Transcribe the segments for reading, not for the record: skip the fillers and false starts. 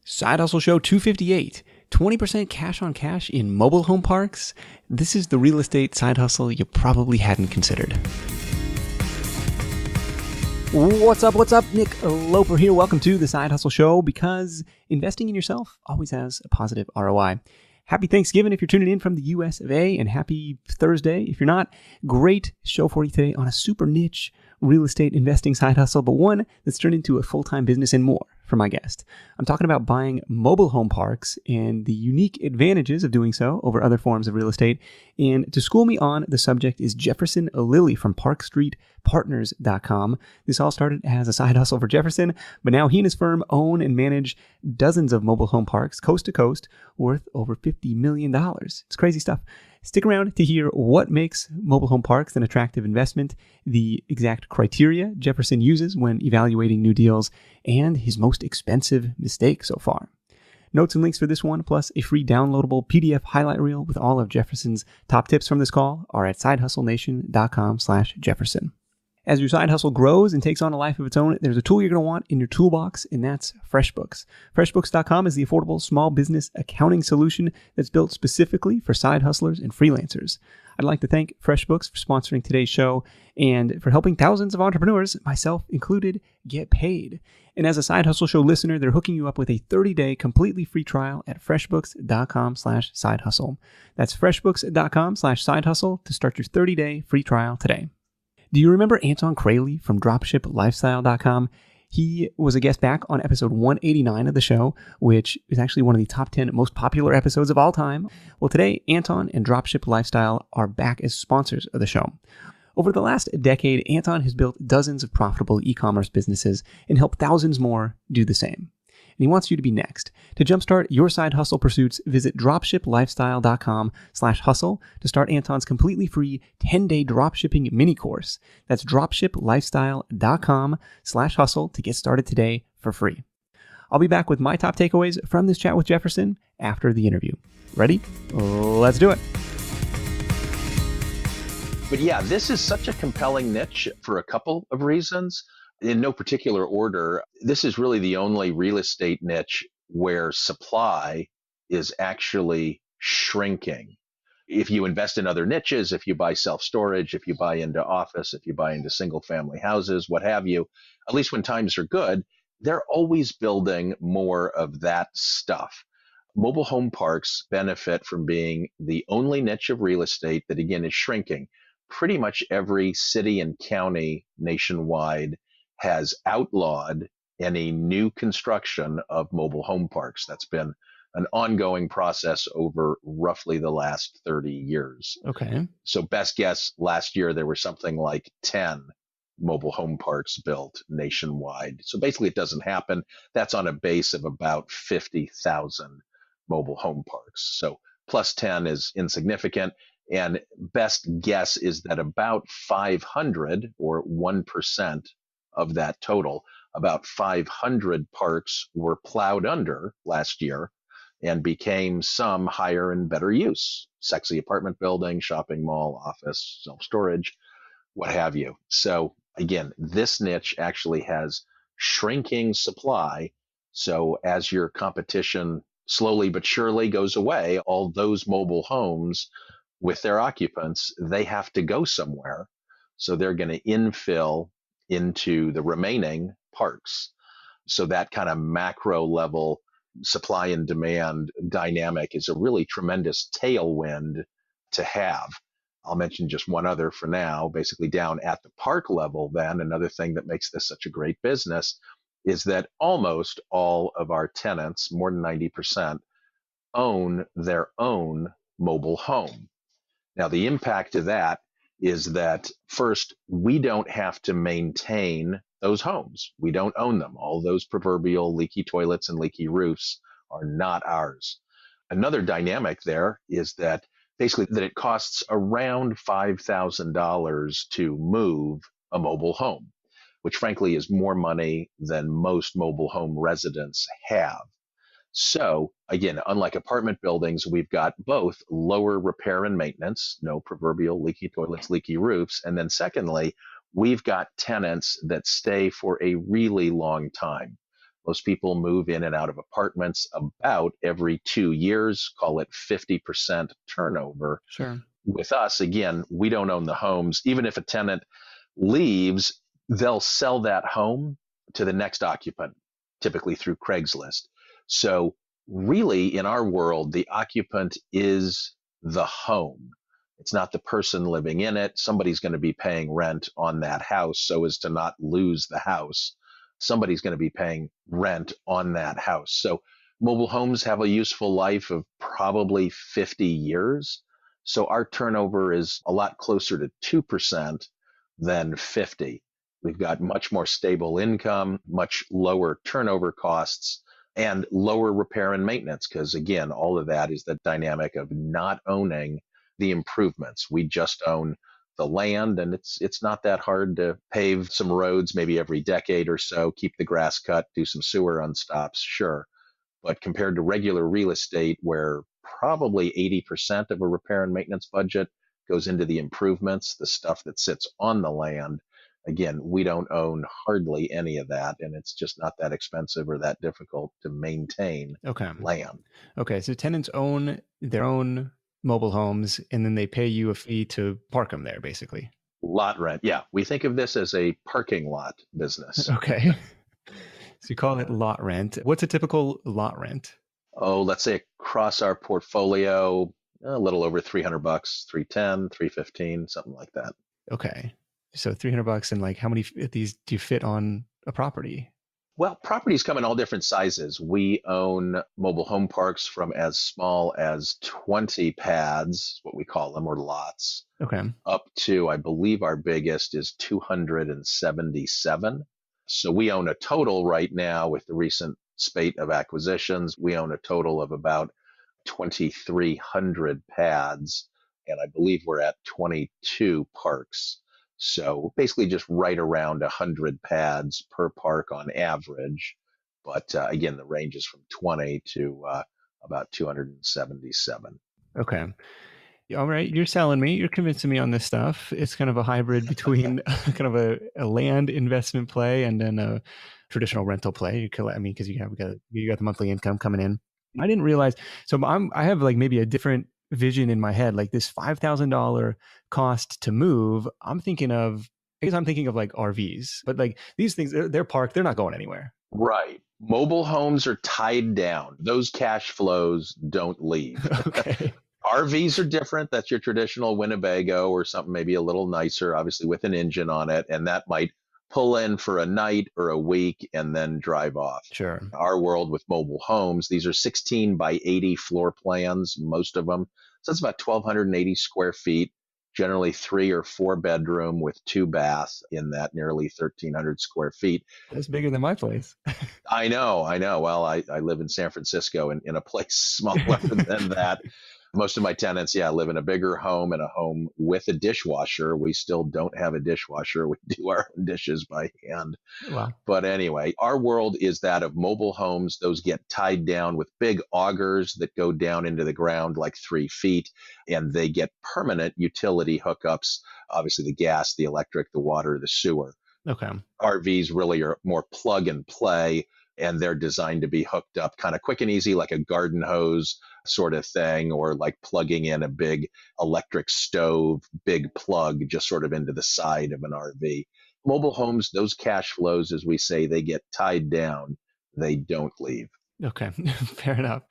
Side Hustle Show 258, 20% cash on cash in mobile home parks. This is the real estate side hustle you probably hadn't considered. What's up? Nick Loper here. Welcome to the Side Hustle Show, because investing in yourself always has a positive ROI. Happy Thanksgiving if you're tuning in from the US of A, and happy Thursday if you're not. Great show for you today on a super niche real estate investing side hustle, but one that's turned into a full-time business and more for my guest. I'm talking about buying mobile home parks and the unique advantages of doing so over other forms of real estate. And to school me on the subject is Jefferson Lilly from ParkStreetPartners.com. This all started as a side hustle for Jefferson, but now he and his firm own and manage dozens of mobile home parks coast to coast worth over $50 million. It's crazy stuff. Stick around to hear what makes mobile home parks an attractive investment, the exact criteria Jefferson uses when evaluating new deals, and his most expensive mistake so far. Notes and links for this one, plus a free downloadable PDF highlight reel with all of Jefferson's top tips from this call, are at sidehustlenation.com/Jefferson. As your side hustle grows and takes on a life of its own, there's a tool you're going to want in your toolbox, and that's FreshBooks. FreshBooks.com is the affordable small business accounting solution that's built specifically for side hustlers and freelancers. I'd like to thank FreshBooks for sponsoring today's show and for helping thousands of entrepreneurs, myself included, get paid. And as a Side Hustle Show listener, they're hooking you up with a 30-day completely free trial at freshbooks.com/sidehustle. That's freshbooks.com/sidehustle to start your 30-day free trial today. Do you remember Anton Kraly from dropshiplifestyle.com? He was a guest back on episode 189 of the show, which is actually one of the top 10 most popular episodes of all time. Well, today, Anton and Dropship Lifestyle are back as sponsors of the show. Over the last decade, Anton has built dozens of profitable e-commerce businesses and helped thousands more do the same. And he wants you to be next. To jumpstart your side hustle pursuits, visit dropshiplifestyle.com/hustle to start Anton's completely free 10-day dropshipping mini course. That's dropshiplifestyle.com/hustle to get started today for free. I'll be back with my top takeaways from this chat with Jefferson after the interview. Ready? Let's do it. But yeah, this is such a compelling niche for a couple of reasons. In no particular order, this is really the only real estate niche where supply is actually shrinking. If you invest in other niches, if you buy self-storage, if you buy into office, if you buy into single-family houses, what have you, at least when times are good, they're always building more of that stuff. Mobile home parks benefit from being the only niche of real estate that, again, is shrinking. Pretty much every city and county nationwide has outlawed any new construction of mobile home parks. That's been an ongoing process over roughly the last 30 years. Okay. So best guess, last year there were something like 10 mobile home parks built nationwide. So basically it doesn't happen. That's on a base of about 50,000 mobile home parks. So plus 10 is insignificant. And best guess is that about 500 or 1% of that total, about 500 parks were plowed under last year and became some higher and better use. Sexy apartment building, shopping mall, office, self-storage, what have you. So again, this niche actually has shrinking supply. So as your competition slowly but surely goes away, all those mobile homes with their occupants, they have to go somewhere. So they're going to infill into the remaining parks. So that kind of macro level supply and demand dynamic is a really tremendous tailwind to have. I'll mention just one other for now. Basically down at the park level, then another thing that makes this such a great business is that almost all of our tenants, more than 90%, own their own mobile home. Now, the impact of that is that first, we don't have to maintain those homes. We don't own them. All those proverbial leaky toilets and leaky roofs are not ours. Another dynamic there is that basically that it costs around $5,000 to move a mobile home, which frankly is more money than most mobile home residents have. So again, unlike apartment buildings, we've got both lower repair and maintenance, no proverbial leaky toilets, leaky roofs. And then secondly, we've got tenants that stay for a really long time. Most people move in and out of apartments about every 2 years, call it 50% turnover. Sure. With us, again, we don't own the homes. Even if a tenant leaves, they'll sell that home to the next occupant, typically through Craigslist. So really, in our world, the occupant is the home. It's not the person living in it. Somebody's going to be paying rent on that house so as to not lose the house. Somebody's going to be paying rent on that house. So mobile homes have a useful life of probably 50 years. So our turnover is a lot closer to 2% than 50. We've got much more stable income, much lower turnover costs, and lower repair and maintenance. Because again, all of that is the dynamic of not owning the improvements. We just own the land, and it's not that hard to pave some roads maybe every decade or so, keep the grass cut, do some sewer unstops, sure. But compared to regular real estate, where probably 80% of a repair and maintenance budget goes into the improvements, the stuff that sits on the land, again, we don't own hardly any of that, and it's just not that expensive or that difficult to maintain Okay. land. Okay. So tenants own their own mobile homes, and then they pay you a fee to park them there, basically. Lot rent. Yeah, we think of this as a parking lot business. Okay. So you call it lot rent. What's a typical lot rent? Oh, let's say across our portfolio, a little over $300, 310, 315, something like that. Okay. So $300, and like how many of these do you fit on a property? Well, properties come in all different sizes. We own mobile home parks from as small as 20 pads, what we call them, or lots, Okay. up to, I believe our biggest is 277. So we own a total right now with the recent spate of acquisitions. We own a total of about 2,300 pads, and I believe we're at 22 parks. So basically just right around 100 pads per park on average. But again, the range is from 20 to about 277. Okay. All right. You're selling me. You're convincing me on this stuff. It's kind of a hybrid between kind of a land investment play and then a traditional rental play. I mean, because you got the monthly income coming in. I didn't realize. So I have like maybe a different vision in my head, like this $5,000 cost to move. I'm thinking of like RVs, but like these things, they're parked. They're not going anywhere. Right. Mobile homes are tied down. Those cash flows don't leave. Okay. RVs are different. That's your traditional Winnebago or something maybe a little nicer, obviously with an engine on it. And that might pull in for a night or a week and then drive off. Sure. Our world with mobile homes, these are 16 by 80 floor plans, most of them. So that's about 1,280 square feet, generally 3 or 4 bedroom with 2 baths in that nearly 1,300 square feet. That's bigger than my place. I know. Well, I live in San Francisco in a place smaller than that. Most of my tenants, live in a bigger home and a home with a dishwasher. We still don't have a dishwasher. We do our own dishes by hand. Wow. But anyway, our world is that of mobile homes. Those get tied down with big augers that go down into the ground like 3 feet, and they get permanent utility hookups. Obviously, the gas, the electric, the water, the sewer. Okay. RVs really are more plug and play, and they're designed to be hooked up kind of quick and easy, like a garden hose sort of thing, or like plugging in a big electric stove, big plug just sort of into the side of an RV. Mobile homes, those cash flows, as we say, they get tied down. They don't leave. Okay. Fair enough.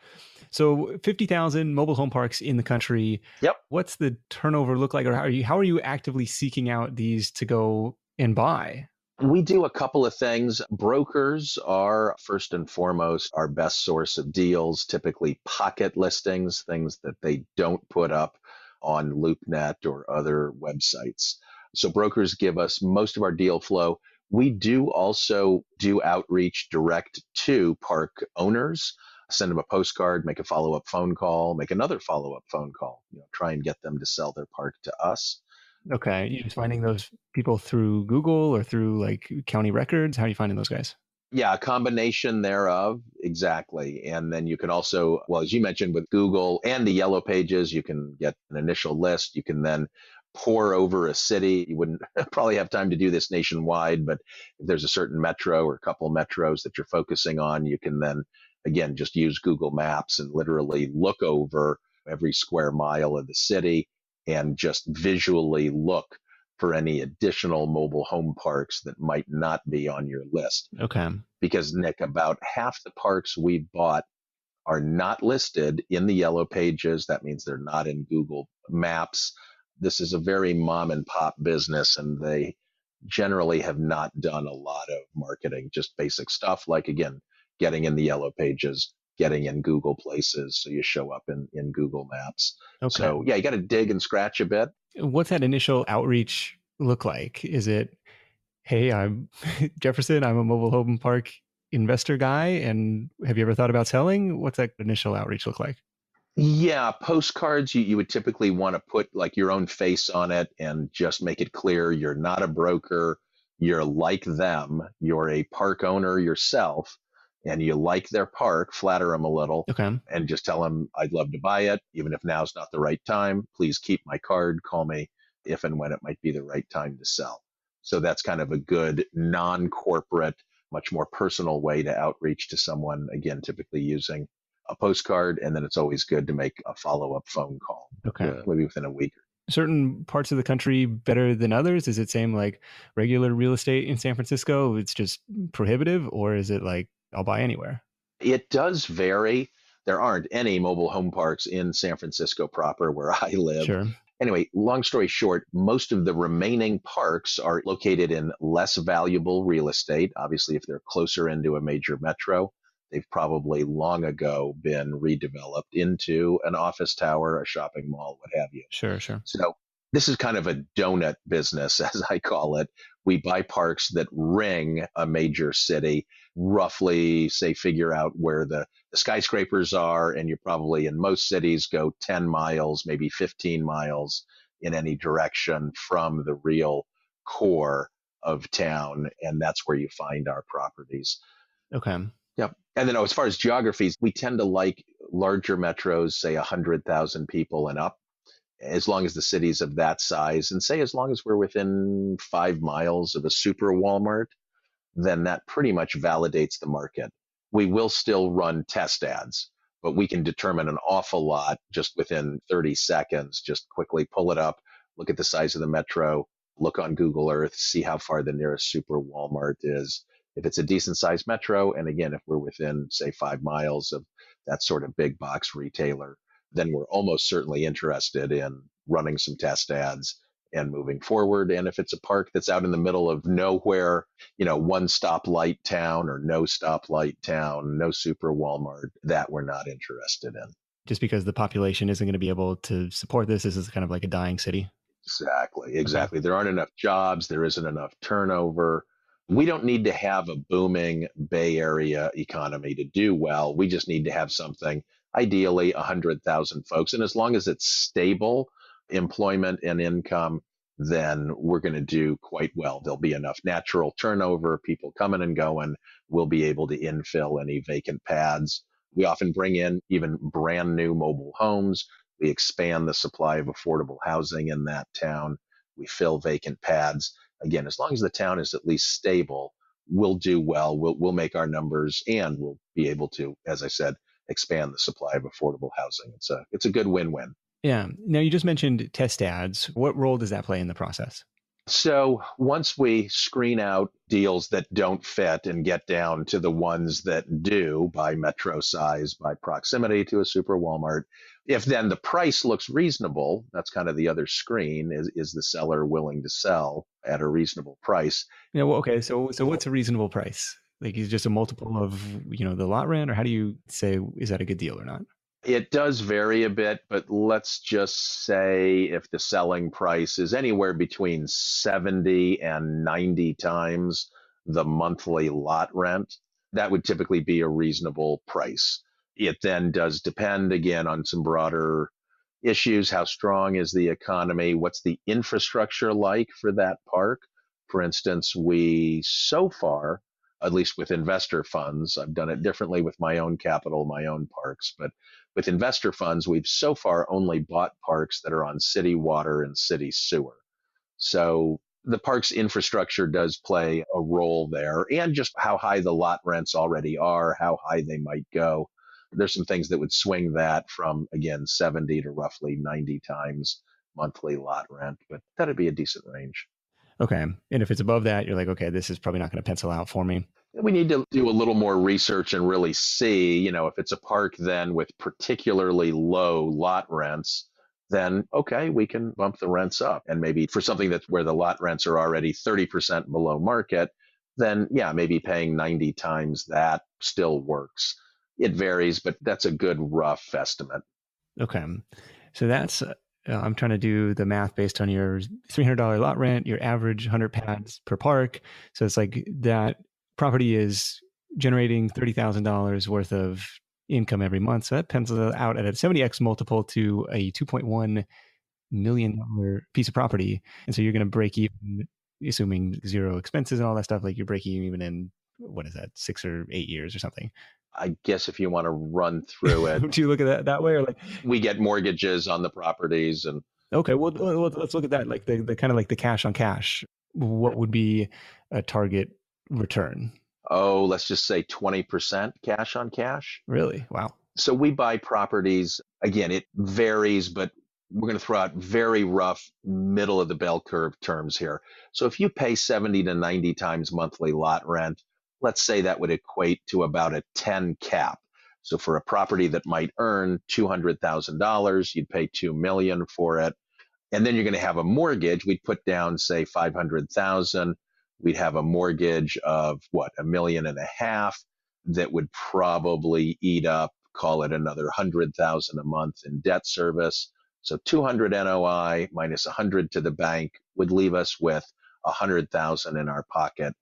So 50,000 mobile home parks in the country. Yep. What's the turnover look like, or how are you actively seeking out these to go and buy? We do a couple of things. Brokers are first and foremost our best source of deals, typically pocket listings, things that they don't put up on LoopNet or other websites. So brokers give us most of our deal flow. We do also do outreach direct to park owners, send them a postcard, make a follow-up phone call, make another follow-up phone call, try and get them to sell their park to us. Okay. You're just finding those people through Google or through like county records? How are you finding those guys? Yeah, a combination thereof. Exactly. And then you can also, well, as you mentioned with Google and the Yellow Pages, you can get an initial list. You can then pour over a city. You wouldn't probably have time to do this nationwide, but if there's a certain metro or a couple metros that you're focusing on, you can then, again, just use Google Maps and literally look over every square mile of the city and just visually look for any additional mobile home parks that might not be on your list. Okay. Because, Nick, about half the parks we've bought are not listed in the yellow pages. That means they're not in Google Maps. This is a very mom and pop business, and they generally have not done a lot of marketing, just basic stuff like, again, getting in the yellow pages, getting in Google Places so you show up in Google Maps. Okay. So, yeah, you got to dig and scratch a bit. What's that initial outreach look like? Is it, hey, I'm Jefferson, I'm a mobile home park investor guy, and have you ever thought about selling? What's that initial outreach look like? Yeah, postcards, you would typically want to put like your own face on it and just make it clear you're not a broker. You're like them. You're a park owner yourself and you like their park, flatter them a little Okay. and just tell them, I'd love to buy it. Even if now's not the right time, please keep my card. Call me if and when it might be the right time to sell. So that's kind of a good non-corporate, much more personal way to outreach to someone, again, typically using a postcard, and then it's always good to make a follow-up phone call, Okay. maybe within a week. Certain parts of the country better than others? Is it same like regular real estate in San Francisco? It's just prohibitive, or is it like I'll buy anywhere? It does vary. There aren't any mobile home parks in San Francisco proper where I live. Sure. Anyway, long story short, most of the remaining parks are located in less valuable real estate. Obviously, if they're closer into a major metro, they've probably long ago been redeveloped into an office tower, a shopping mall, what have you. Sure. So this is kind of a donut business, as I call it. We buy parks that ring a major city, roughly, say, figure out where the skyscrapers are, and you probably in most cities go 10 miles, maybe 15 miles in any direction from the real core of town, and that's where you find our properties. Okay. Yep. And then as far as geographies, we tend to like larger metros, say 100,000 people and up, as long as the city's of that size, and say as long as we're within 5 miles of a super Walmart, then that pretty much validates the market. We will still run test ads, but we can determine an awful lot just within 30 seconds. Just quickly pull it up, look at the size of the metro, look on Google Earth, see how far the nearest super Walmart is. If it's a decent sized metro, and again, if we're within, say, 5 miles of that sort of big box retailer, then we're almost certainly interested in running some test ads and moving forward. And if it's a park that's out in the middle of nowhere, one stoplight town or no stoplight town, no super Walmart, that we're not interested in. Just because the population isn't going to be able to support this is kind of like a dying city. Exactly. Okay. There aren't enough jobs. There isn't enough turnover. We don't need to have a booming Bay Area economy to do well. We just need to have something, ideally 100,000 folks. And as long as it's stable employment and income, then we're going to do quite well. There'll be enough natural turnover, people coming and going. We'll be able to infill any vacant pads. We often bring in even brand new mobile homes. We expand the supply of affordable housing in that town. We fill vacant pads. Again, as long as the town is at least stable, we'll do well. We'll make our numbers, and we'll be able to, as I said, expand the supply of affordable housing. It's a good win-win. Yeah. Now, you just mentioned test ads. What role does that play in the process? So once we screen out deals that don't fit and get down to the ones that do by metro size, by proximity to a super Walmart, if then the price looks reasonable, that's kind of the other screen, is the seller willing to sell at a reasonable price? Okay. So what's a reasonable price? Like, is it just a multiple of, the lot rent, or how do you say, is that a good deal or not? It does vary a bit, but let's just say if the selling price is anywhere between 70 and 90 times the monthly lot rent, that would typically be a reasonable price. It then does depend, again, on some broader issues. How strong is the economy? What's the infrastructure like for that park? For instance, we so far at least with investor funds. I've done it differently with my own capital, my own parks. But with investor funds, we've so far only bought parks that are on city water and city sewer. So the park's infrastructure does play a role there, and just how high the lot rents already are, how high they might go. There's some things that would swing that from, again, 70 to roughly 90 times monthly lot rent, but that'd be a decent range. Okay. And if it's above that, you're like, okay, this is probably not going to pencil out for me. We need to do a little more research and really see, if it's a park then with particularly low lot rents, then okay, we can bump the rents up. And maybe for something that's where the lot rents are already 30% below market, then yeah, maybe paying 90 times that still works. It varies, but that's a good rough estimate. Okay. So that's, I'm trying to do the math based on your $300 lot rent, your average 100 pads per park. So it's like that property is generating $30,000 worth of income every month. So that pencils out at a 70x multiple to a $2.1 million piece of property. And so you're going to break even, assuming zero expenses and all that stuff, like you're breaking even in, what is that, 6 or 8 years or something? I guess if you want to run through it. Do you look at that way, or like we get mortgages on the properties and okay, well let's look at that, like the kind of like the cash on cash. What would be a target return? Oh, let's just say 20% cash on cash. Really? Wow. So we buy properties, again, it varies, but we're going to throw out very rough middle of the bell curve terms here. So if you pay 70 to 90 times monthly lot rent, let's say that would equate to about a 10 cap. So for a property that might earn $200,000, you'd pay $2 million for it. And then you're going to have a mortgage. We'd put down, say, $500,000. We'd have a mortgage of what, $1.5 million that would probably eat up, call it another $100,000 a month in debt service. So 200 NOI minus 100 to the bank would leave us with 100,000 in our pocket,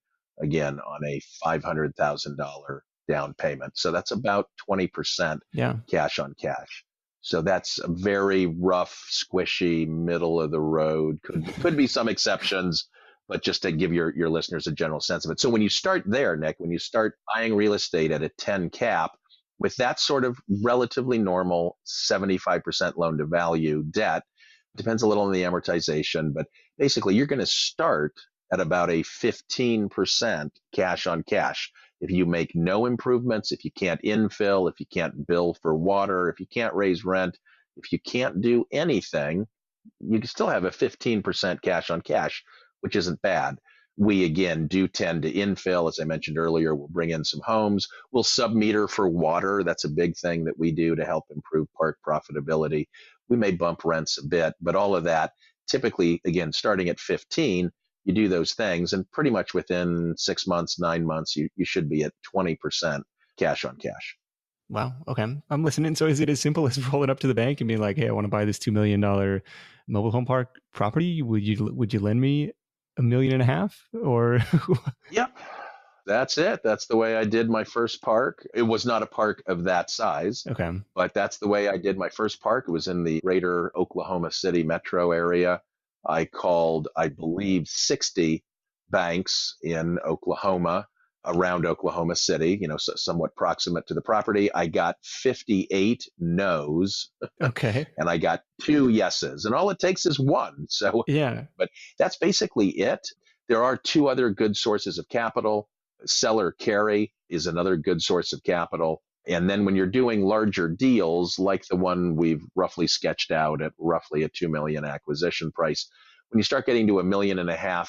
again, on a $500,000 down payment. So that's about 20% cash on cash. So that's a very rough, squishy, middle of the road. Could be some exceptions, but just to give your listeners a general sense of it. So when you start there, Nick, when you start buying real estate at a 10 cap, with that sort of relatively normal 75% loan to value debt, depends a little on the amortization, but basically you're going to start at about a 15% cash on cash. If you make no improvements, if you can't infill, if you can't bill for water, if you can't raise rent, if you can't do anything, you can still have a 15% cash on cash, which isn't bad. We, again, do tend to infill. As I mentioned earlier, we'll bring in some homes. We'll submeter for water. That's a big thing that we do to help improve park profitability. We may bump rents a bit, but all of that, typically, again, starting at 15, you do those things, and pretty much within 6 months, 9 months, you should be at 20% cash on cash. Wow. Okay. I'm listening. So is it as simple as rolling up to the bank and being like, hey, I want to buy this $2 million mobile home park property. Would you lend me $1.5 million or? Yep. That's it. That's the way I did my first park. It was not a park of that size. Okay. But that's the way I did my first park. It was in the greater Oklahoma City metro area. I called, I believe, 60 banks in Oklahoma, around Oklahoma City, somewhat proximate to the property. I got 58 no's. Okay. And I got 2 yeses. And all it takes is one. So, yeah. But that's basically it. There are 2 other good sources of capital. Seller carry is another good source of capital. And then when you're doing larger deals, like the one we've roughly sketched out at roughly a $2 million acquisition price, when you start getting to $1.5 million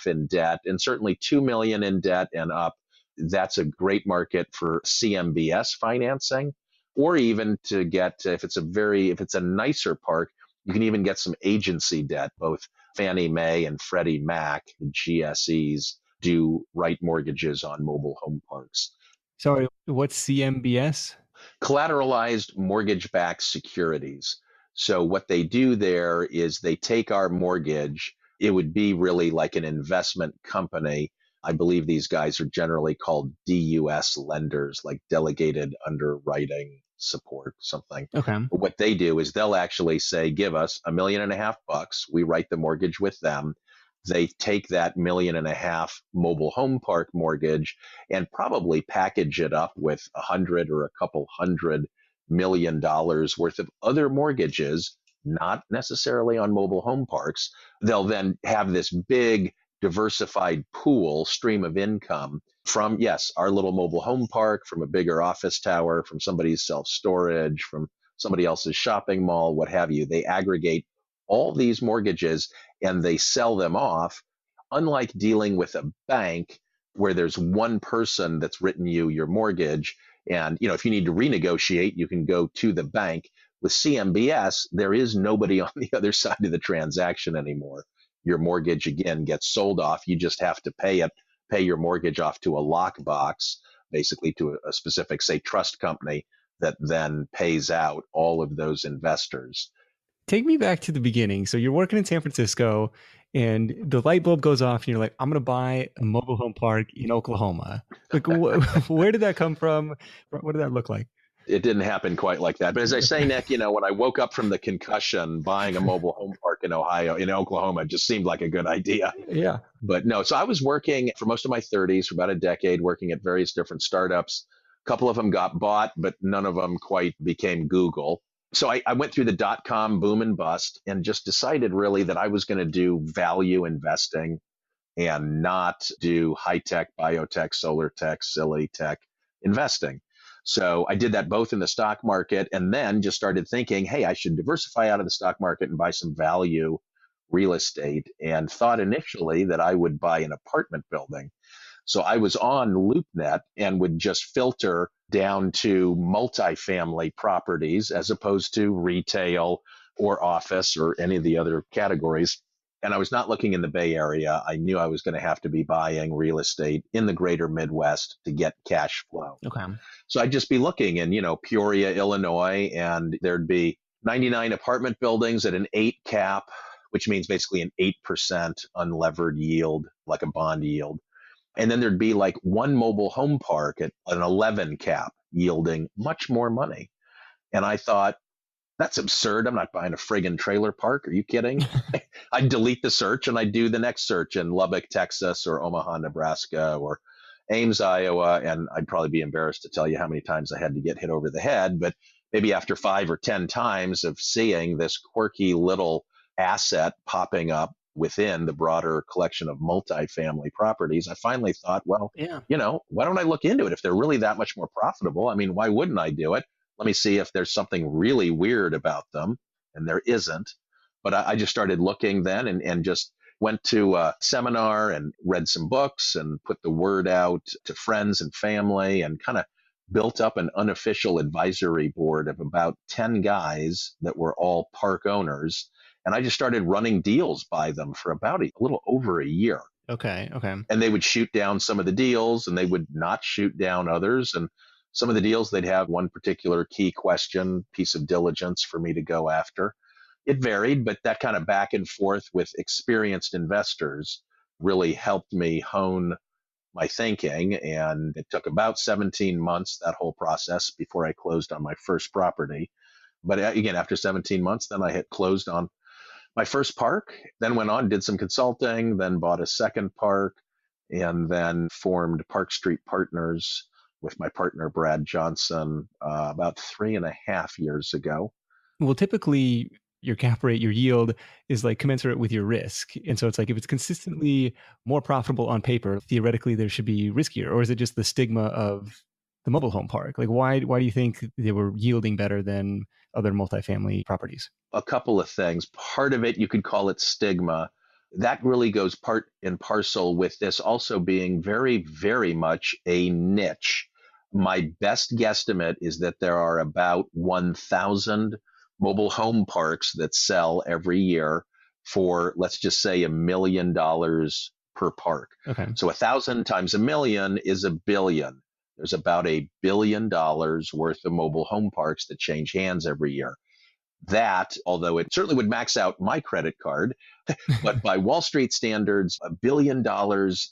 in debt, and certainly $2 million in debt and up, that's a great market for CMBS financing, or even to get, if it's a nicer park, you can even get some agency debt. Both Fannie Mae and Freddie Mac, the GSEs, do write mortgages on mobile home parks. Sorry, what's CMBS? Collateralized mortgage-backed securities. So what they do there is they take our mortgage. It would be really like an investment company. I believe these guys are generally called DUS lenders, like delegated underwriting support, something. Okay. But what they do is they'll actually say, give us $1.5 million. We write the mortgage with them. they take that $1.5 million mobile home park mortgage and probably package it up with 100 or a couple $100 million worth of other mortgages, not necessarily on mobile home parks. They'll then have this big diversified pool stream of income from, yes, our little mobile home park, from a bigger office tower, from somebody's self-storage, from somebody else's shopping mall, what have you. They aggregate all these mortgages and they sell them off. Unlike dealing with a bank where there's one person that's written you your mortgage, and if you need to renegotiate, you can go to the bank. With CMBS, there is nobody on the other side of the transaction anymore. Your mortgage again gets sold off. You just have to pay your mortgage off to a lockbox, basically to a specific, say, trust company that then pays out all of those investors. Take me back to the beginning. So you're working in San Francisco and the light bulb goes off and you're like, I'm going to buy a mobile home park in Oklahoma. Like, where did that come from? What did that look like? It didn't happen quite like that. But as I say, Nick, when I woke up from the concussion, buying a mobile home park in Oklahoma just seemed like a good idea. Yeah. But no, so I was working for most of my 30s, for about a decade, working at various different startups. A couple of them got bought, but none of them quite became Google. So I went through the dot-com boom and bust and just decided really that I was going to do value investing and not do high-tech, biotech, solar tech, silly tech investing. So I did that both in the stock market and then just started thinking, hey, I should diversify out of the stock market and buy some value real estate, and thought initially that I would buy an apartment building. So I was on LoopNet and would just filter down to multifamily properties as opposed to retail or office or any of the other categories. And I was not looking in the Bay Area. I knew I was going to have to be buying real estate in the greater Midwest to get cash flow. Okay. So I'd just be looking in, Peoria, Illinois, and there'd be 99 apartment buildings at an 8 cap, which means basically an 8% unlevered yield, like a bond yield. And then there'd be like one mobile home park at an 11 cap, yielding much more money. And I thought, that's absurd. I'm not buying a friggin' trailer park. Are you kidding? I'd delete the search and I'd do the next search in Lubbock, Texas, or Omaha, Nebraska, or Ames, Iowa. And I'd probably be embarrassed to tell you how many times I had to get hit over the head. But maybe after 5 or 10 times of seeing this quirky little asset popping up within the broader collection of multifamily properties, I finally thought, well, why don't I look into it? If they're really that much more profitable, I mean, why wouldn't I do it? Let me see if there's something really weird about them. And there isn't. But I just started looking then and just went to a seminar and read some books and put the word out to friends and family and kind of built up an unofficial advisory board of about 10 guys that were all park owners. And I just started running deals by them for about a little over a year. Okay. And they would shoot down some of the deals and they would not shoot down others. And some of the deals, they'd have one particular key question, piece of diligence for me to go after. It varied, but that kind of back and forth with experienced investors really helped me hone my thinking. And it took about 17 months, that whole process, before I closed on my first property. But again, after 17 months, then I had closed on my first park, then went on, did some consulting, then bought a second park, and then formed Park Street Partners with my partner, Brad Johnson, about 3.5 years ago. Well, typically your cap rate, your yield is like commensurate with your risk. And so it's like if it's consistently more profitable on paper, theoretically there should be riskier. Or is it just the stigma of the mobile home park? Like why do you think they were yielding better than other multifamily properties? A couple of things. Part of it, you could call it stigma. That really goes part and parcel with this also being very, very much a niche. My best guesstimate is that there are about 1,000 mobile home parks that sell every year for, let's just say, $1 million per park. Okay. So 1,000 times $1 million is $1 billion. There's about $1 billion worth of mobile home parks that change hands every year. That, although it certainly would max out my credit card, but by Wall Street standards, $1 billion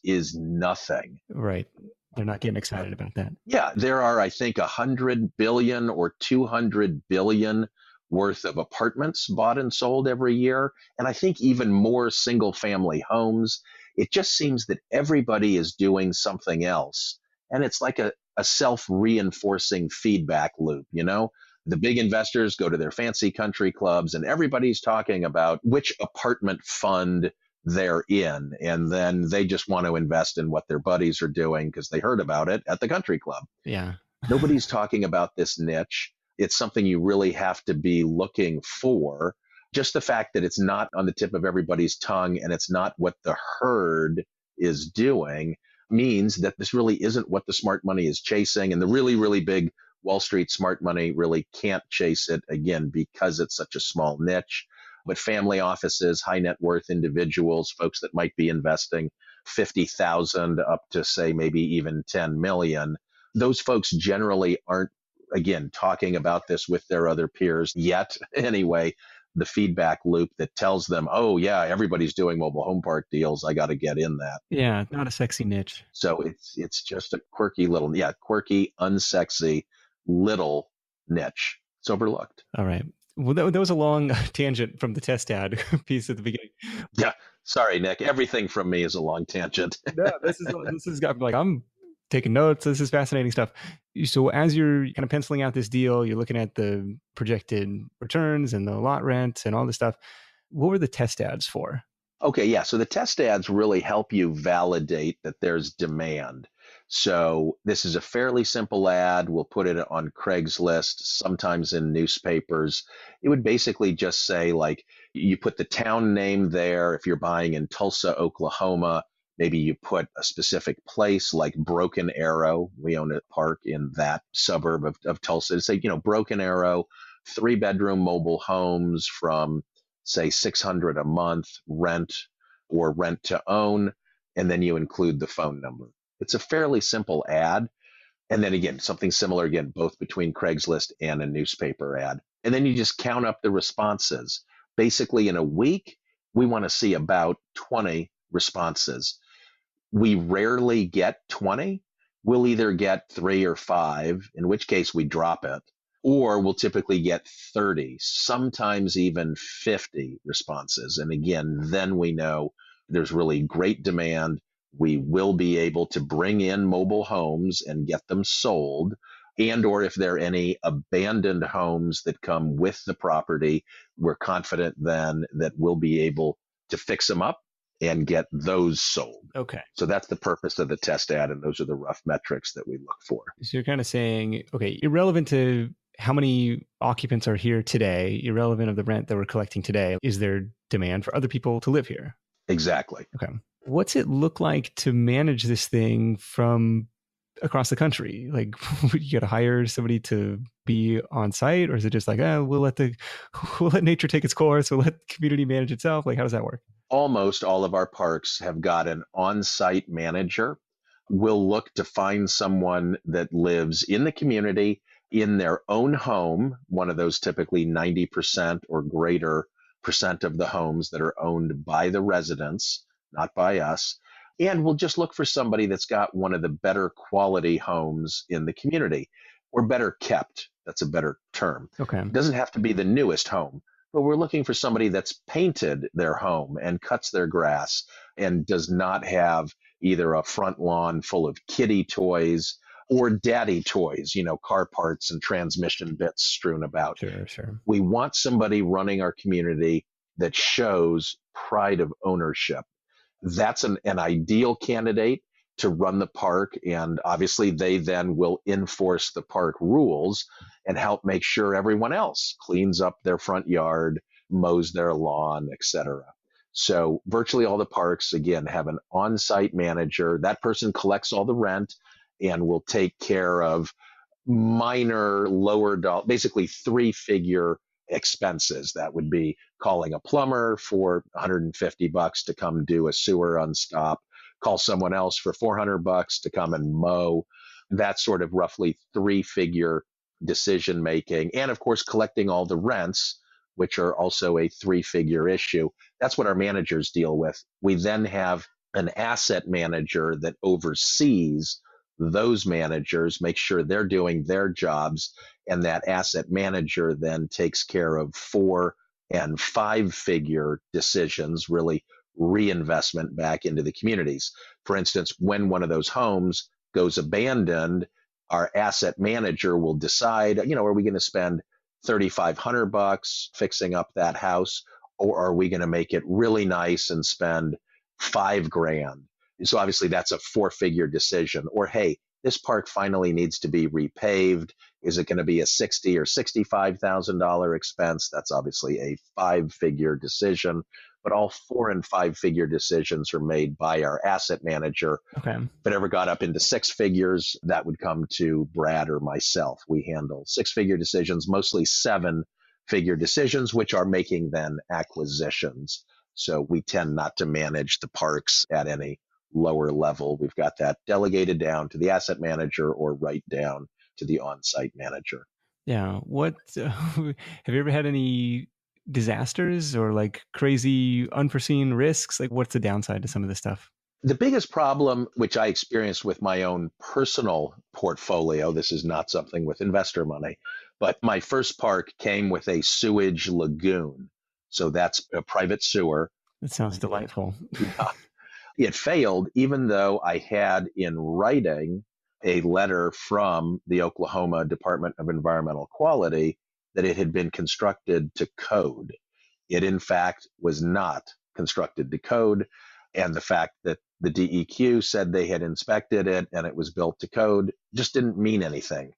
is nothing. Right. They're not getting excited about that. Yeah, there are, I think, 100 billion or 200 billion worth of apartments bought and sold every year. And I think even more single family homes. It just seems that everybody is doing something else. And it's like a self reinforcing feedback loop, you know? The big investors go to their fancy country clubs and everybody's talking about which apartment fund they're in. And then they just want to invest in what their buddies are doing because they heard about it at the country club. Yeah. Nobody's talking about this niche. It's something you really have to be looking for. Just the fact that it's not on the tip of everybody's tongue and it's not what the herd is doing means that this really isn't what the smart money is chasing. And the really, really big Wall Street smart money really can't chase it, again, because it's such a small niche. But family offices, high net worth individuals, folks that might be investing 50,000 up to say maybe even 10 million, those folks generally aren't, again, talking about this with their other peers yet. Anyway, the feedback loop that tells them, oh yeah, everybody's doing mobile home park deals. I got to get in that. Yeah, not a sexy niche. So it's just a quirky, unsexy little niche. It's overlooked. All right. Well, that was a long tangent from the test ad piece at the beginning. Yeah. Sorry, Nick. Everything from me is a long tangent. No, this is got like, I'm taking notes. This is fascinating stuff. So as you're kind of penciling out this deal, you're looking at the projected returns and the lot rent and all this stuff. What were the test ads for? Okay, yeah. So the test ads really help you validate that there's demand. So this is a fairly simple ad. We'll put it on Craigslist, sometimes in newspapers. It would basically just say, like, you put the town name there. If you're buying in Tulsa, Oklahoma, maybe you put a specific place like Broken Arrow. We own a park in that suburb of Tulsa. Say, Broken Arrow, 3-bedroom mobile homes from, say, $600 a month rent or rent to own, and then you include the phone number. It's a fairly simple ad. And then again, something similar, again, both between Craigslist and a newspaper ad. And then you just count up the responses. Basically, in a week, we want to see about 20 responses. We rarely get 20. We'll either get 3 or 5, in which case we drop it, or we'll typically get 30, sometimes even 50 responses. And again, then we know there's really great demand. We will be able to bring in mobile homes and get them sold. And or if there are any abandoned homes that come with the property, we're confident then that we'll be able to fix them up and get those sold. Okay. So that's the purpose of the test ad, and those are the rough metrics that we look for. So you're kind of saying, okay, irrelevant to how many occupants are here today, irrelevant of the rent that we're collecting today, is there demand for other people to live here? Exactly. Okay. What's it look like to manage this thing from across the country? Like, you got to hire somebody to be on site, or is it just like, we'll let nature take its course, we'll let the community manage itself? Like, how does that work? Almost all of our parks have got an on-site manager. We'll look to find someone that lives in the community in their own home, one of those typically 90% or greater percent of the homes that are owned by the residents, not by us. And we'll just look for somebody that's got one of the better quality homes in the community, or better kept. That's a better term. Okay. It doesn't have to be the newest home, but we're looking for somebody that's painted their home and cuts their grass and does not have either a front lawn full of kiddie toys or daddy toys, car parts and transmission bits strewn about. Sure. We want somebody running our community that shows pride of ownership. That's an ideal candidate to run the park. And obviously they then will enforce the park rules and help make sure everyone else cleans up their front yard, mows their lawn, etc. So virtually all the parks, again, have an on-site manager. That person collects all the rent and will take care of minor lower dollar, basically 3-figure expenses. That would be calling a plumber for $150 to come do a sewer unstop, call someone else for $400 to come and mow. That sort of roughly 3-figure decision making. And of course, collecting all the rents, which are also a 3-figure issue. That's what our managers deal with. We then have an asset manager that oversees those managers, make sure they're doing their jobs, And that asset manager then takes care of 4 and 5 figure decisions, really reinvestment back into the communities. For instance, when one of those homes goes abandoned, our asset manager will decide, are we going to spend $3,500 fixing up that house, or are we going to make it really nice and spend $5,000? So obviously that's a 4 figure decision. Or, hey, this park finally needs to be repaved. Is it going to be a $60,000 or $65,000 expense? That's obviously a 5 figure decision. But all 4 and 5 figure decisions are made by our asset manager. Okay. If it ever got up into 6 figures, that would come to Brad or myself. We handle 6 figure decisions, mostly 7 figure decisions, which are making then acquisitions. So we tend not to manage the parks at any lower level. We've got that delegated down to the asset manager or right down to the on-site manager. Yeah. What have you ever had any disasters or like crazy unforeseen risks? Like what's the downside to some of this stuff? The biggest problem, which I experienced with my own personal portfolio, this is not something with investor money, but my first park came with a sewage lagoon. So that's a private sewer. That sounds delightful. Yeah. It failed, even though I had in writing a letter from the Oklahoma Department of Environmental Quality that it had been constructed to code. It, in fact, was not constructed to code. And the fact that the DEQ said they had inspected it and it was built to code just didn't mean anything.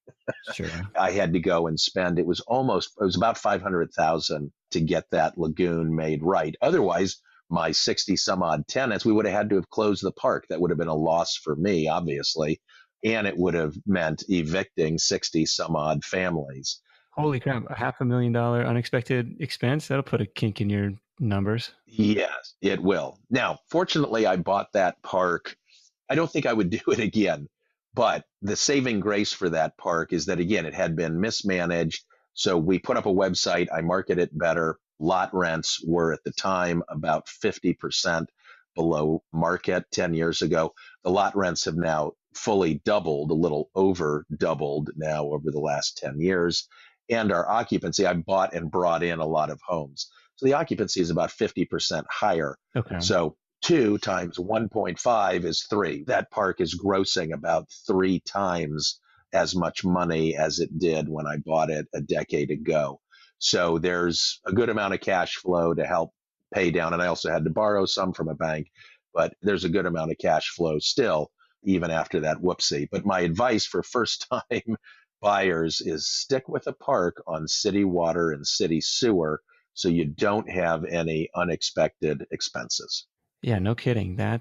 Sure. I had to go and spend, it was about $500,000 to get that lagoon made right. Otherwise, my 60 some odd tenants, we would have had to have closed the park. That would have been a loss for me, obviously. And it would have meant evicting 60 some odd families. Holy crap. $500,000 unexpected expense. That'll put a kink in your numbers. Yes, it will. Now, fortunately, I bought that park. I don't think I would do it again. But the saving grace for that park is that, again, it had been mismanaged. So we put up a website. I market it better. Lot rents were at the time about 50% below market 10 years ago. The lot rents have now fully doubled, a little over doubled now over the last 10 years. And our occupancy, I bought and brought in a lot of homes. So the occupancy is about 50% higher. Okay. So 2 times 1.5 is 3. That park is grossing about 3 times as much money as it did when I bought it a decade ago. So there's a good amount of cash flow to help pay down. And I also had to borrow some from a bank, but there's a good amount of cash flow still, even after that whoopsie. But my advice for first time buyers is stick with a park on city water and city sewer so you don't have any unexpected expenses. Yeah, no kidding. I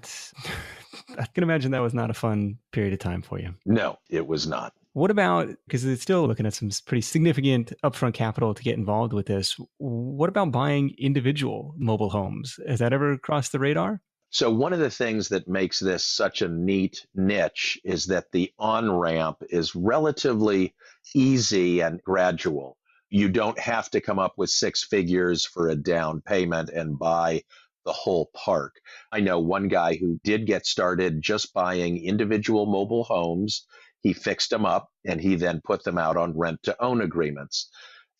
can imagine that was not a fun period of time for you. No, it was not. What about, because it's still looking at some pretty significant upfront capital to get involved with this, what about buying individual mobile homes? Has that ever crossed the radar? So one of the things that makes this such a neat niche is that the on-ramp is relatively easy and gradual. You don't have to come up with 6 figures for a down payment and buy the whole park. I know one guy who did get started just buying individual mobile homes. He fixed them up and he then put them out on rent-to-own agreements.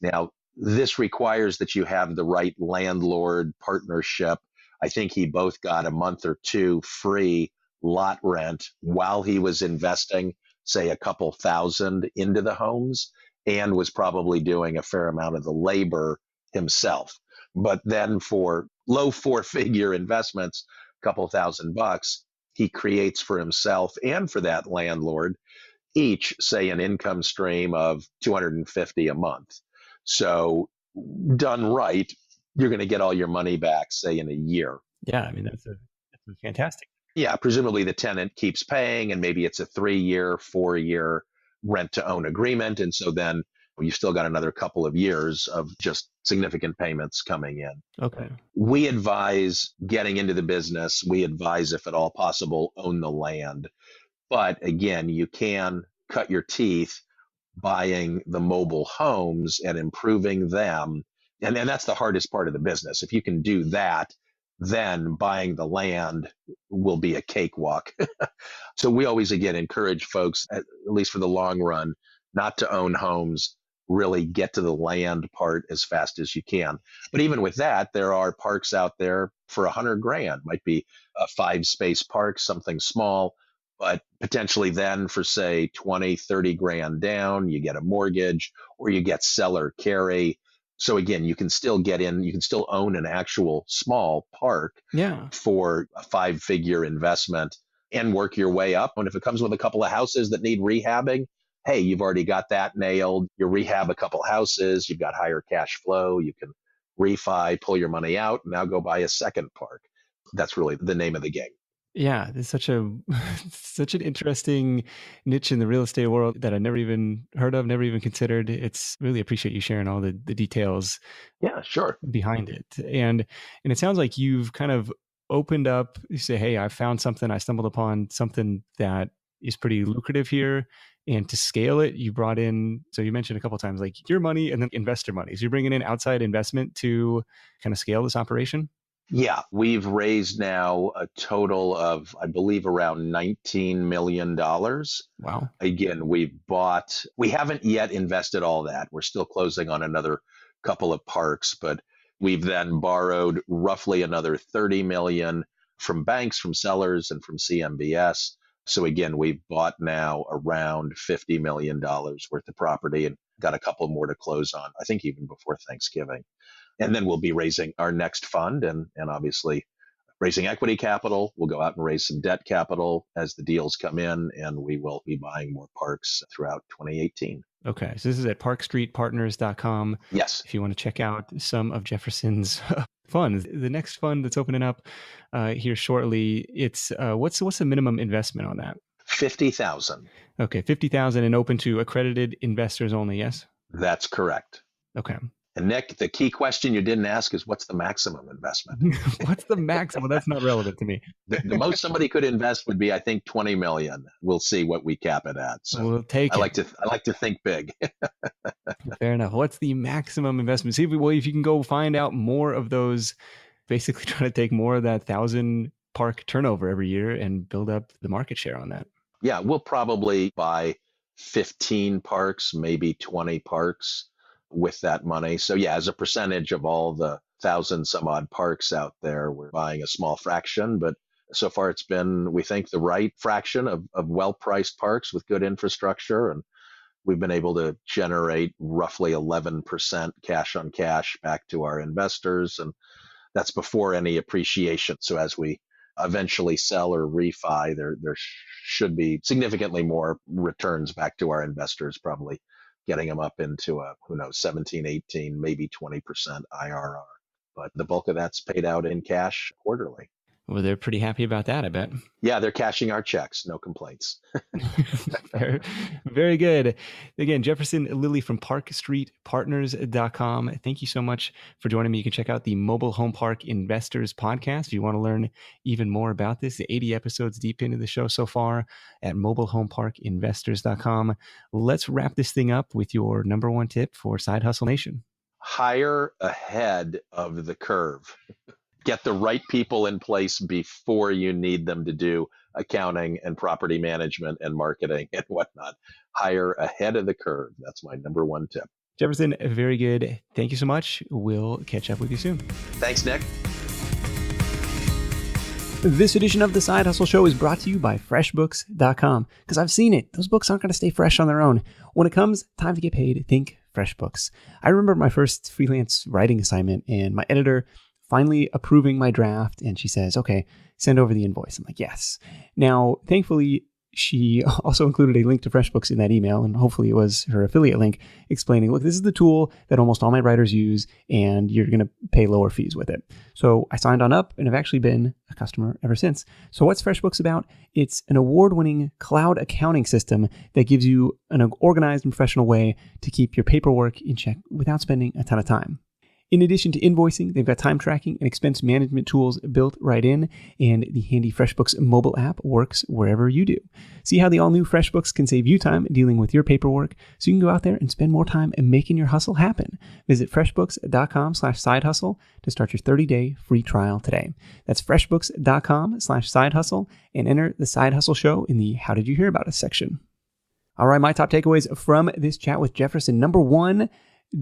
Now, this requires that you have the right landlord partnership. I think he both got a month or 2 free lot rent while he was investing, say, a couple thousand into the homes, and was probably doing a fair amount of the labor himself. But then for low 4-figure investments, a couple $1,000, he creates for himself and for that landlord each, say, an income stream of $250 a month. So done right, you're going to get all your money back, say, in a year. Yeah, I mean, that's fantastic. Yeah, presumably the tenant keeps paying, and maybe it's a 3-year, 4-year rent-to-own agreement. And so then you've still got another couple of years of just significant payments coming in. Okay. We advise getting into the business. We advise, if at all possible, own the land. But again, you can cut your teeth buying the mobile homes and improving them. And that's the hardest part of the business. If you can do that, then buying the land will be a cakewalk. So we always, again, encourage folks, at least for the long run, not to own homes, really get to the land part as fast as you can. But even with that, there are parks out there for $100,000. Might be a 5-space park, something small, but potentially then for say 20, 30 grand down, you get a mortgage or you get seller carry. So again, you can still get in, you can still own an actual small park Yeah. for a 5-figure investment and work your way up. And if it comes with a couple of houses that need rehabbing, hey, you've already got that nailed. You rehab a couple houses, you've got higher cash flow, you can refi, pull your money out, and now go buy a second park. That's really the name of the game. Yeah, it's such a such an interesting niche in the real estate world that I never even heard of, never even considered. It's really appreciate you sharing all the details Yeah, sure. behind it. And it sounds like you've kind of opened up, you say, hey, I found something, I stumbled upon something that is pretty lucrative here. And to scale it, you brought in, so you mentioned a couple of times, like your money and then investor money. So you're bringing in outside investment to kind of scale this operation? Yeah, we've raised now a total of, I believe, around $19 million. Wow. Again, we haven't yet invested all that. We're still closing on another couple of parks, but we've then borrowed roughly another 30 million from banks, from sellers, and from CMBS. So again, we've bought now around $50 million worth of property and got a couple more to close on, I think even before Thanksgiving. And then we'll be raising our next fund and obviously raising equity capital. We'll go out and raise some debt capital as the deals come in, and we will be buying more parks throughout 2018. Okay. So this is at parkstreetpartners.com. Yes. If you want to check out some of Jefferson's funds. The next fund that's opening up here shortly, it's what's the minimum investment on that? 50,000. Okay, 50,000 and open to accredited investors only, yes? That's correct. Okay. And Nick, the key question you didn't ask is what's the maximum investment? What's the maximum? That's not relevant to me. The most somebody could invest would be, I think, 20 million. We'll see what we cap it at. So We'll take I it. like to think big. Fair enough. What's the maximum investment? See if you can go find out more of those, basically trying to take more of that 1,000 park turnover every year and build up the market share on that. Yeah, we'll probably buy 15 parks, maybe 20 parks with that money. So yeah, as a percentage of all the 1,000 some odd parks out there, we're buying a small fraction, but so far it's been, we think, the right fraction of well-priced parks with good infrastructure. And we've been able to generate roughly 11% cash on cash back to our investors. And that's before any appreciation. So as we eventually sell or refi, there should be significantly more returns back to our investors, probably getting them up into a, 17, 18, maybe 20% IRR. But the bulk of that's paid out in cash quarterly. Well, they're pretty happy about that, I bet. Yeah, they're cashing our checks. No complaints. very, very good. Again, Jefferson Lilly from parkstreetpartners.com. Thank you so much for joining me. You can check out the Mobile Home Park Investors podcast if you want to learn even more about this. The 80 episodes deep into the show so far at mobilehomeparkinvestors.com. Let's wrap this thing up with your number one tip for Side Hustle Nation. Hire ahead of the curve. Get the right people in place before you need them to do accounting and property management and marketing and whatnot. Hire ahead of the curve. That's my number one tip. Jefferson, very good. Thank you so much. We'll catch up with you soon. Thanks, Nick. This edition of The Side Hustle Show is brought to you by FreshBooks.com, because I've seen it. Those books aren't going to stay fresh on their own. When it comes time to get paid, think FreshBooks. I remember my first freelance writing assignment and my editor finally approving my draft, and she says, okay, send over the invoice. I'm like, yes. Now, thankfully, she also included a link to FreshBooks in that email, and hopefully it was her affiliate link explaining, look, this is the tool that almost all my writers use, and you're going to pay lower fees with it. So I signed on up and have actually been a customer ever since. So what's FreshBooks about? It's an award-winning cloud accounting system that gives you an organized and professional way to keep your paperwork in check without spending a ton of time. In addition to invoicing, they've got time tracking and expense management tools built right in, and the handy FreshBooks mobile app works wherever you do. See how the all-new FreshBooks can save you time dealing with your paperwork so you can go out there and spend more time making your hustle happen. Visit freshbooks.com/sidehustle to start your 30-day free trial today. That's freshbooks.com/sidehustle and enter the Side Hustle Show in the How Did You Hear About Us section. All right, my top takeaways from this chat with Jefferson. Number one,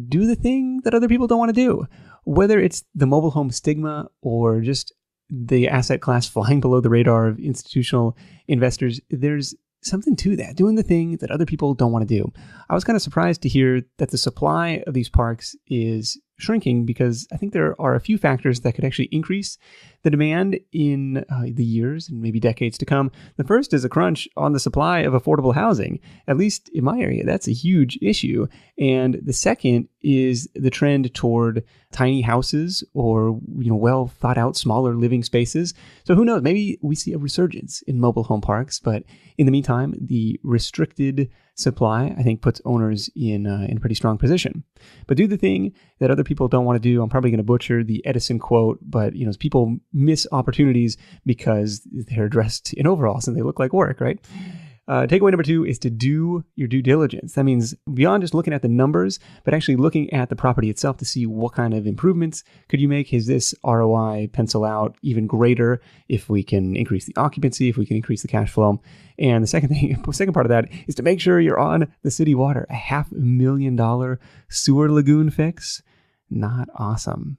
do the thing that other people don't want to do. Whether it's the mobile home stigma or just the asset class flying below the radar of institutional investors, there's something to that, doing the thing that other people don't want to do. I was kind of surprised to hear that the supply of these parks is shrinking because I think there are a few factors that could actually increase the demand in the years and maybe decades to come. The first is a crunch on the supply of affordable housing. At least in my area, that's a huge issue. And the second is the trend toward tiny houses or well thought out smaller living spaces. So who knows, maybe we see a resurgence in mobile home parks, but in the meantime, the restricted supply, I think, puts owners in a pretty strong position. But do the thing that other people don't want to do. I'm probably going to butcher the Edison quote, but people miss opportunities because they're dressed in overalls and they look like work, right? Takeaway number two is to do your due diligence. That means beyond just looking at the numbers, but actually looking at the property itself to see what kind of improvements could you make. Is this ROI pencil out even greater if we can increase the occupancy, if we can increase the cash flow? And the second part of that is to make sure you're on the city water. A $500,000 sewer lagoon fix? Not awesome.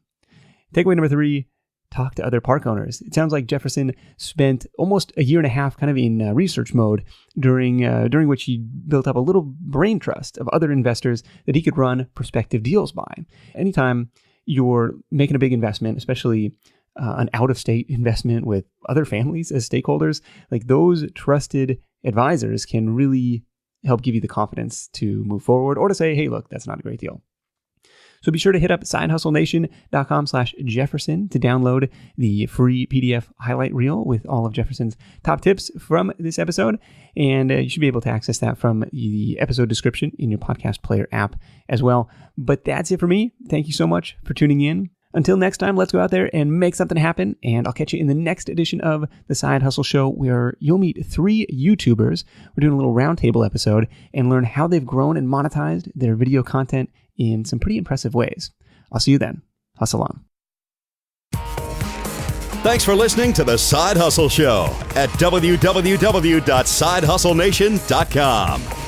Takeaway number three, talk to other park owners. It sounds like Jefferson spent almost a year and a half kind of in research mode during which he built up a little brain trust of other investors that he could run prospective deals by. Anytime you're making a big investment, especially an out-of-state investment with other families as stakeholders, like those trusted advisors can really help give you the confidence to move forward or to say, hey, look, that's not a great deal. So be sure to hit up sidehustlenation.com/Jefferson to download the free PDF highlight reel with all of Jefferson's top tips from this episode. And you should be able to access that from the episode description in your podcast player app as well. But that's it for me. Thank you so much for tuning in. Until next time, let's go out there and make something happen. And I'll catch you in the next edition of The Side Hustle Show, where you'll meet 3 YouTubers. We're doing a little roundtable episode and learn how they've grown and monetized their video content in some pretty impressive ways. I'll see you then. Hustle on. Thanks for listening to The Side Hustle Show at www.sidehustlenation.com.